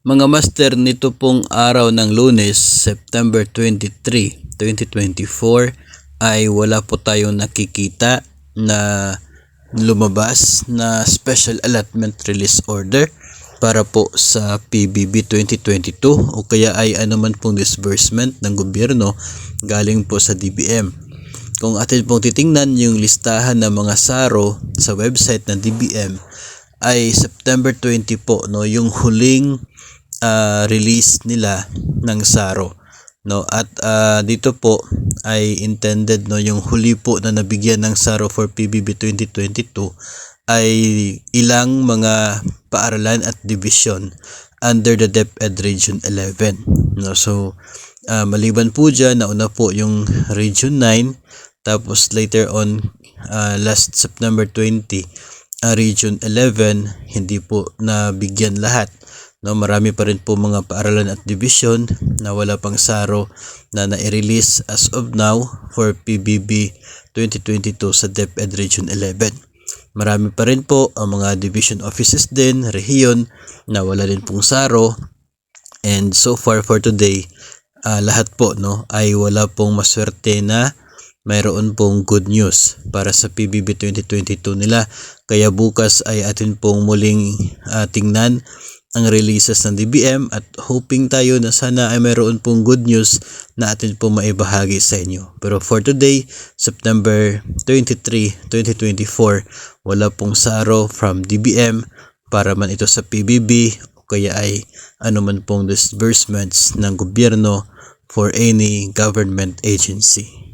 Mga master, nito pong araw ng Lunes, September 23, 2024 ay wala po tayong nakikita na lumabas na Special Allotment Release Order para po sa PBB 2022 o kaya ay anuman pong disbursement ng gobyerno galing po sa DBM. Kung atin pong titingnan yung listahan ng mga SARO sa website ng DBM ay September 20 po, no, yung huling release nila ng SARO, no, at dito po ay intended, no, yung huli po na nabigyan ng SARO for PBB 2022 ay ilang mga paaralan at division under the DepEd Region 11, no. So maliban po dyan, nauna po yung Region 9, tapos later on last September 20 Region 11 hindi po nabigyan lahat, no. Marami pa rin po mga paaralan at division na wala pang SARO na na-release as of now for PBB 2022 sa DepEd Region 11. Marami pa rin po ang mga division offices din, rehiyon, na wala din pong SARO. And so far for today, lahat po, no, ay wala pong maswerte na mayroon pong good news para sa PBB 2022 nila. Kaya bukas ay atin pong muling tingnan ang releases ng DBM at hoping tayo na sana ay mayroon pong good news na atin pong maibahagi sa inyo. Pero for today, September 23, 2024, wala pong SARO from DBM para man ito sa PBB o kaya ay anuman pong disbursements ng gobyerno for any government agency.